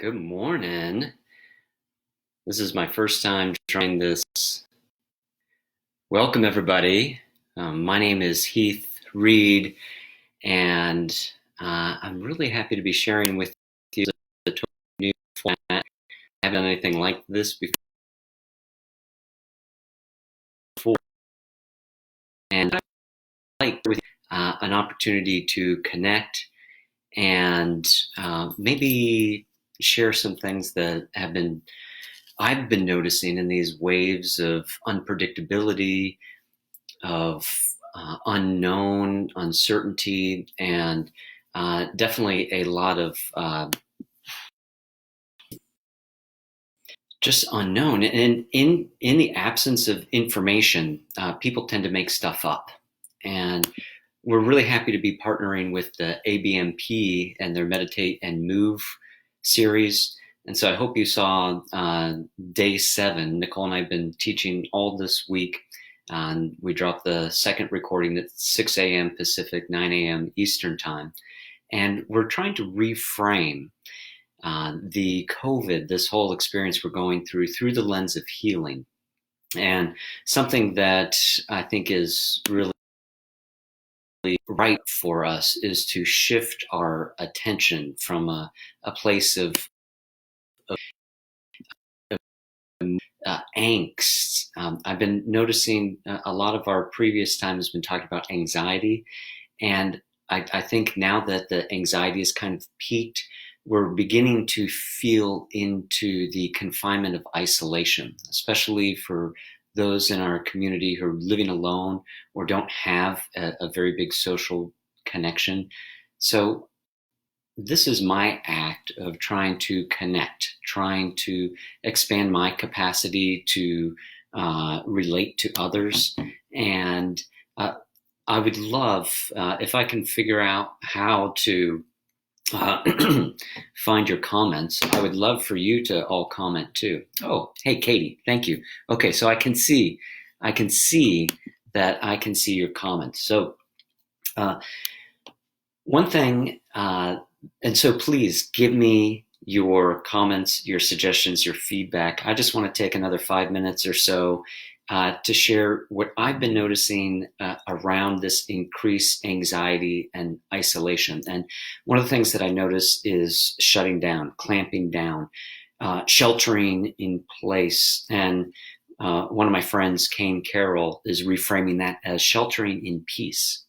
Good morning. This is my first time trying this. Welcome, everybody. My name is Heath Reed, and I'm really happy to be sharing with you a totally new format. I haven't done anything like this before, and I like an opportunity to connect and maybe share some things that I've been noticing in these waves of unpredictability, of unknown, uncertainty, and definitely a lot of just unknown. And in the absence of information, people tend to make stuff up. And we're really happy to be partnering with the ABMP and their Meditate and Move series. And so I hope you saw day 7. Nicole and I have been teaching all this week. We dropped the second recording at 6 a.m. Pacific, 9 a.m. Eastern time. And we're trying to reframe the COVID, this whole experience we're going through the lens of healing. And something that I think is really right for us is to shift our attention from a place of angst. I've been noticing a lot of our previous time has been talking about anxiety. And I think now that the anxiety is kind of peaked, we're beginning to feel into the confinement of isolation, especially for those in our community who are living alone or don't have a very big social connection. So this is my act of trying to connect, trying to expand my capacity to relate to others. And I would love, if I can figure out how to find your comments, I would love for you to all comment too. Oh, hey, Katie, thank you. Okay, so I can see that I can see your comments. So one thing, and so please give me your comments, your suggestions, your feedback. I just want to take another 5 minutes or so to share what I've been noticing around this increased anxiety and isolation. And one of the things that I notice is shutting down, clamping down, sheltering in place. And one of my friends, Kane Carroll, is reframing that as sheltering in peace.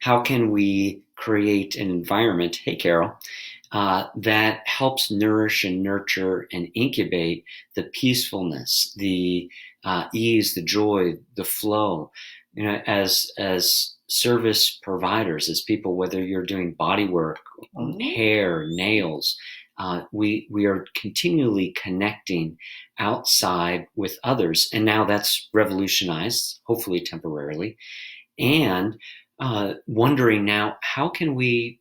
How can we create an environment, hey Carol, that helps nourish and nurture and incubate the peacefulness, the ease, the joy, the flow, as service providers, as people, whether you're doing bodywork, hair, nails, we are continually connecting outside with others. And now that's revolutionized, hopefully temporarily. And wondering now, how can we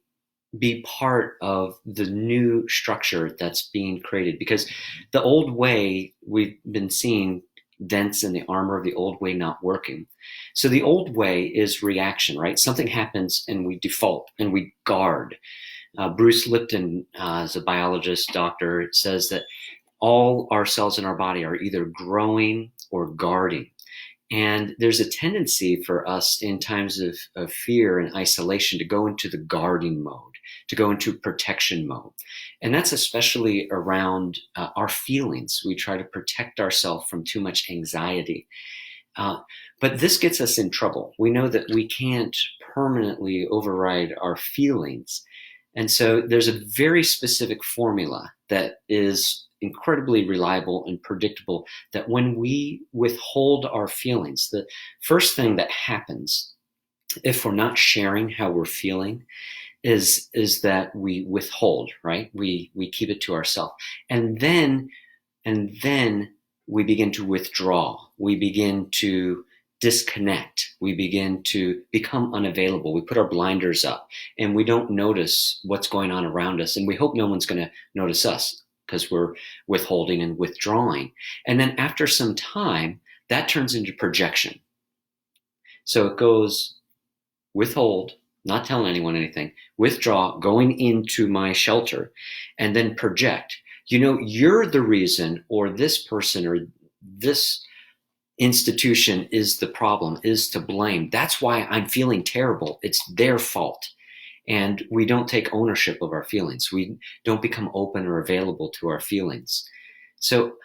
be part of the new structure that's being created? Because the old way, we've been seeing dents in the armor of the old way not working. So the old way is reaction, right? Something happens and we default and we guard. Bruce Lipton, as a biologist, doctor, says that all our cells in our body are either growing or guarding. And there's a tendency for us in times of fear and isolation to go into the guarding mode, to go into protection mode. And that's especially around our feelings. We try to protect ourselves from too much anxiety. But this gets us in trouble. We know that we can't permanently override our feelings. And so there's a very specific formula that is incredibly reliable and predictable, that when we withhold our feelings, the first thing that happens if we're not sharing how we're feeling is that we withhold, right? We keep it to ourselves. And then we begin to withdraw. We begin to disconnect. We begin to become unavailable. We put our blinders up and we don't notice what's going on around us. And we hope no one's going to notice us, because we're withholding and withdrawing. And then after some time, that turns into projection. So it goes withhold, not telling anyone anything, withdraw, going into my shelter, and then project. You're the reason, or this person, or this institution is the problem, is to blame. That's why I'm feeling terrible. It's their fault. And we don't take ownership of our feelings. We don't become open or available to our feelings. So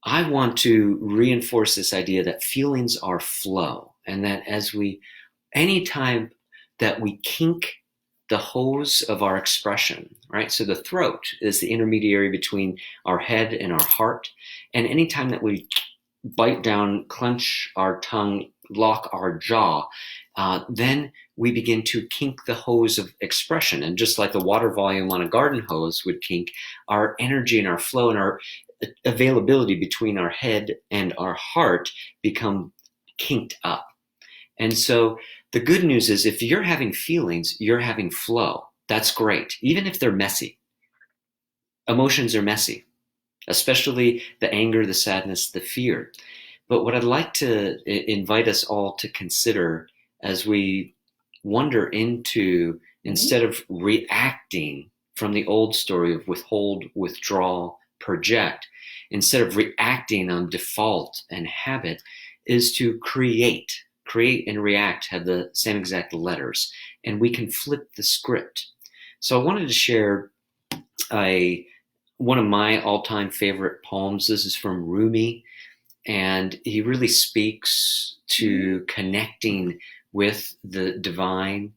I want to reinforce this idea that feelings are flow, and that anytime that we kink the hose of our expression, right? So the throat is the intermediary between our head and our heart. And anytime that we bite down, clench our tongue, lock our jaw, then we begin to kink the hose of expression. And just like the water volume on a garden hose would kink, our energy and our flow and our availability between our head and our heart become kinked up. And so the good news is, if you're having feelings, you're having flow. That's great, even if they're messy. Emotions are messy, especially the anger, the sadness, the fear. But what I'd like to invite us all to consider as we wander into, instead of reacting from the old story of withhold, withdraw, project, instead of reacting on default and habit, is to create. Create and react have the same exact letters, and we can flip the script. So I wanted to share one of my all-time favorite poems. This is from Rumi, and he really speaks to connecting with the divine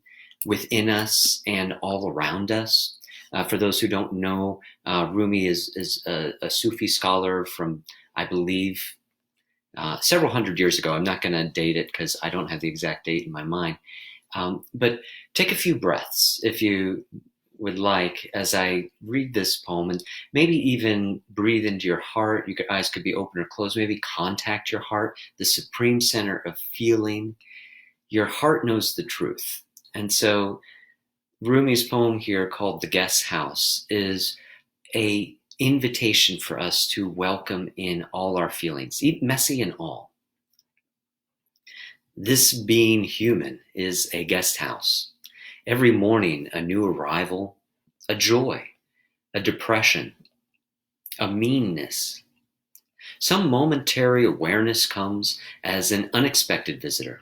within us and all around us. For those who don't know, Rumi is a Sufi scholar from, I believe, several hundred years ago. I'm not going to date it because I don't have the exact date in my mind. But take a few breaths, if you would like, as I read this poem, and maybe even breathe into your heart. Your eyes could be open or closed. Maybe contact your heart, the supreme center of feeling. Your heart knows the truth. And so Rumi's poem here, called The Guest House, is a invitation for us to welcome in all our feelings, messy and all. This being human is a guest house. Every morning, a new arrival, a joy, a depression, a meanness. Some momentary awareness comes as an unexpected visitor.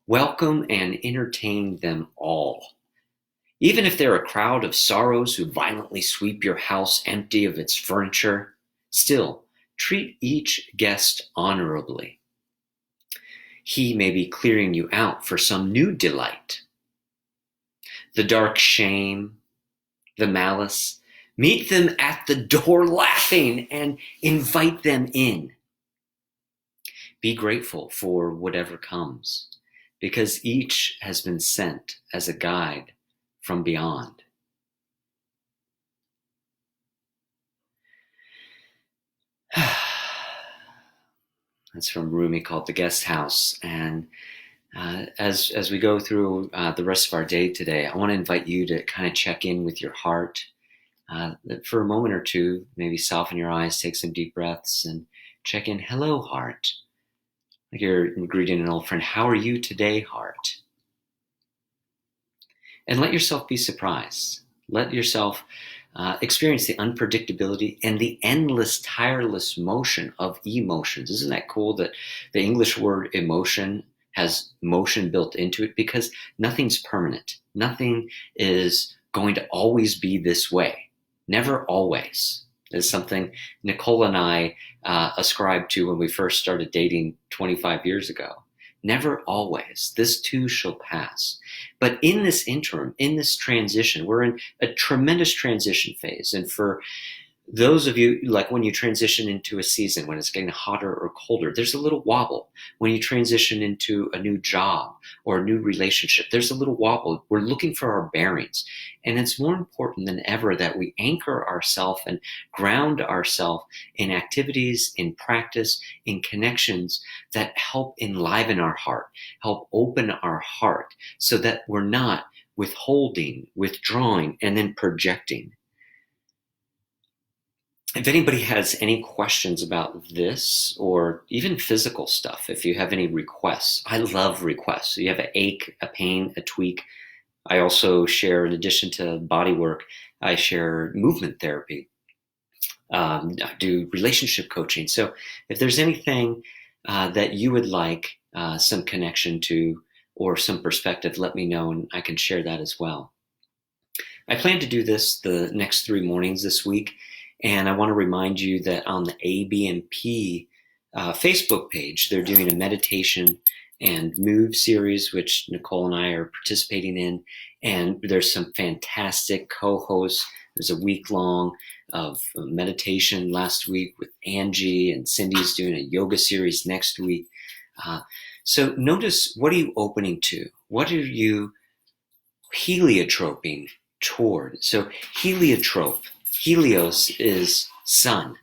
Welcome and entertain them all. Even if they're a crowd of sorrows who violently sweep your house empty of its furniture, still treat each guest honorably. He may be clearing you out for some new delight. The dark shame, the malice, meet them at the door laughing and invite them in. Be grateful for whatever comes, because each has been sent as a guide from beyond. That's from Rumi, called The Guest House. And as we go through the rest of our day today, I want to invite you to kind of check in with your heart for a moment or two. Maybe soften your eyes, take some deep breaths, and check in. Hello, heart. Like you're greeting an old friend. How are you today, heart? And let yourself be surprised. Let yourself experience the unpredictability and the endless, tireless motion of emotions. Isn't that cool that the English word emotion has motion built into it? Because nothing's permanent. Nothing is going to always be this way. Never always. Is something Nicole and I ascribed to when we first started dating 25 years ago. Never always. This too shall pass. But in this interim, in this transition, we're in a tremendous transition phase. And for those of you, like when you transition into a season, when it's getting hotter or colder, there's a little wobble. When you transition into a new job or a new relationship, there's a little wobble. We're looking for our bearings. And it's more important than ever that we anchor ourselves and ground ourselves in activities, in practice, in connections that help enliven our heart, help open our heart, so that we're not withholding, withdrawing, and then projecting. If anybody has any questions about this, or even physical stuff, if you have any requests, I love requests. So you have an ache, a pain, a tweak, I also share, in addition to Bodywork, I share movement therapy. I do relationship coaching. So if there's anything that you would like some connection to or some perspective, let me know and I can share that as well. I plan to do this the next 3 mornings this week, and I want to remind you that on the ABMP Facebook page, they're doing a meditation and move series, which Nicole and I are participating in, and there's some fantastic co-hosts. There's a week long of meditation last week with Angie, and Cindy's doing a yoga series next week. So notice, what are you opening to? What are you heliotroping toward? So heliotrope, helios is sun,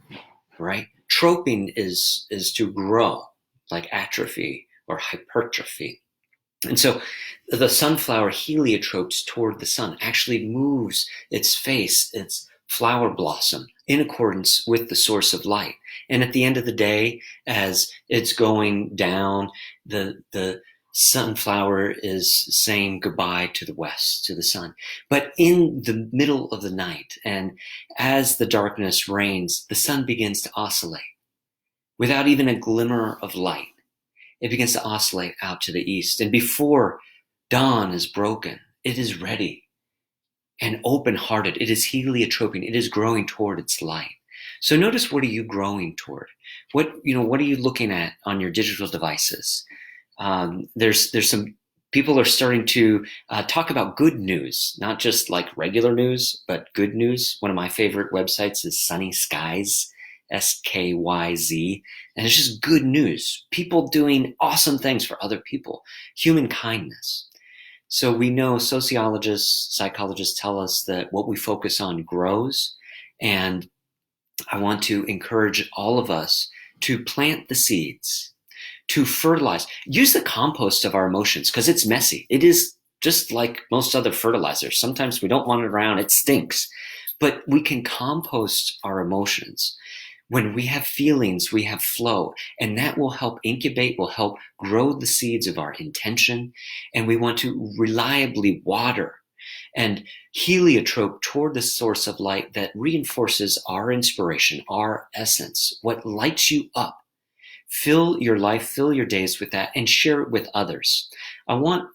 right? Troping is to grow, like atrophy or hypertrophy. And so the sunflower heliotropes toward the sun, actually moves its face, its flower blossom, in accordance with the source of light. And at the end of the day, as it's going down, the sunflower is saying goodbye to the west, to the sun. But in the middle of the night, and as the darkness reigns, the sun begins to oscillate without even a glimmer of light. It begins to oscillate out to the east. And before dawn is broken, it is ready and open-hearted. It is heliotroping. It is growing toward its light. So notice, what are you growing toward? What are you looking at on your digital devices? There's some people are starting to talk about good news, not just like regular news, but good news. One of my favorite websites is Sunny Skies, SKYZ, and it's just good news. People doing awesome things for other people, human kindness. So we know sociologists, psychologists tell us that what we focus on grows, and I want to encourage all of us to plant the seeds, to fertilize, use the compost of our emotions, because it's messy. It is just like most other fertilizers. Sometimes we don't want it around, it stinks, but we can compost our emotions. When we have feelings, we have flow, and that will help incubate, will help grow the seeds of our intention. And we want to reliably water and heliotrope toward the source of light that reinforces our inspiration, our essence, what lights you up. Fill your life, fill your days with that, and share it with others. I want,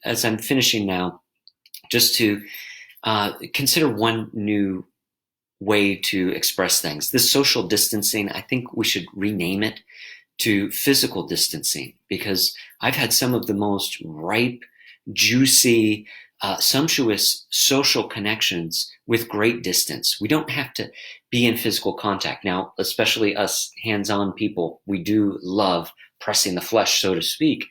as I'm finishing now, just to consider one new way to express things. This social distancing, I think we should rename it to physical distancing, because I've had some of the most ripe, juicy, sumptuous social connections with great distance. We don't have to be in physical contact. Now, especially us hands-on people, we do love pressing the flesh, so to speak.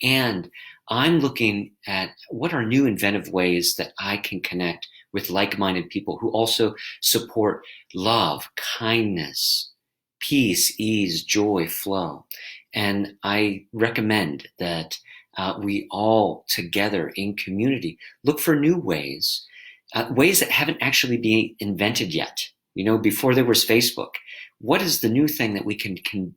And I'm looking at what are new inventive ways that I can connect with like-minded people who also support love, kindness, peace, ease, joy, flow. And I recommend that we all together in community look for new ways, ways that haven't actually been invented yet. Before there was Facebook, what is the new thing that we can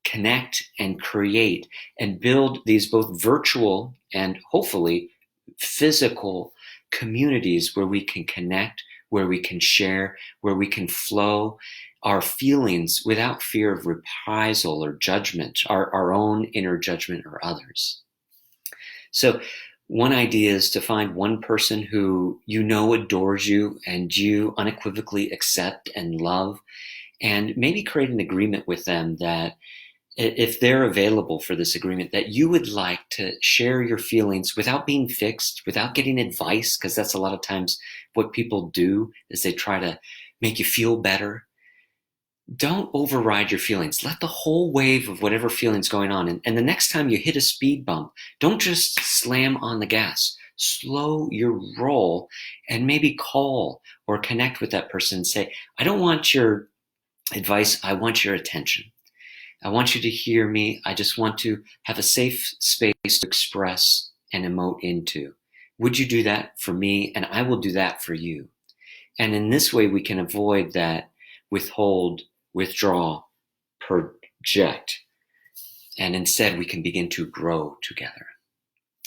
connect and create and build these both virtual and hopefully physical communities where we can connect, where we can share, where we can flow our feelings without fear of reprisal or judgment, our own inner judgment or others. So one idea is to find one person who adores you and you unequivocally accept and love, and maybe create an agreement with them that if they're available for this agreement, that you would like to share your feelings without being fixed, without getting advice, because that's a lot of times what people do, is they try to make you feel better. Don't override your feelings. Let the whole wave of whatever feeling's going on. And the next time you hit a speed bump, don't just slam on the gas. Slow your roll and maybe call or connect with that person and say, I don't want your advice. I want your attention. I want you to hear me. I just want to have a safe space to express and emote into. Would you do that for me? And I will do that for you. And in this way, we can avoid that withhold, withdraw, project. And instead, we can begin to grow together.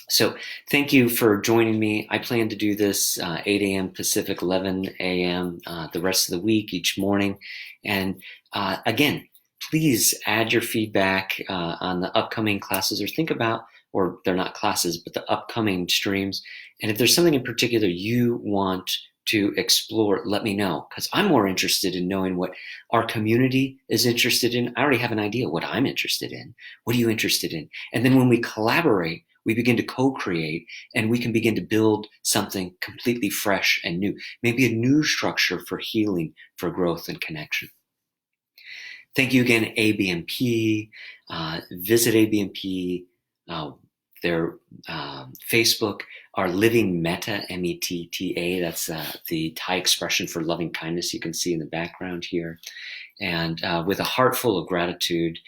So thank you for joining me. I plan to do this 8 a.m. Pacific, 11 a.m. The rest of the week, each morning. And again, please add your feedback on the upcoming classes, or think about, or they're not classes, but the upcoming streams. And if there's something in particular you want to explore, let me know, because I'm more interested in knowing what our community is interested in. I already have an idea what I'm interested in. What are you interested in? And then when we collaborate, we begin to co-create, and we can begin to build something completely fresh and new, maybe a new structure for healing, for growth and connection. Thank you again, ABMP. Visit ABMP, their Facebook, our Living Metta, METTA. That's the Thai expression for loving kindness you can see in the background here. And with a heart full of gratitude,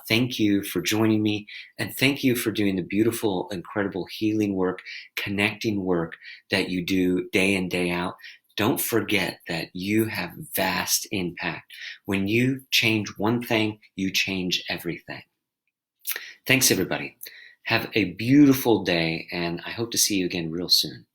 thank you for joining me, and thank you for doing the beautiful, incredible healing work, connecting work that you do day in, day out. Don't forget that you have vast impact. When you change one thing, you change everything. Thanks, everybody. Have a beautiful day, and I hope to see you again real soon.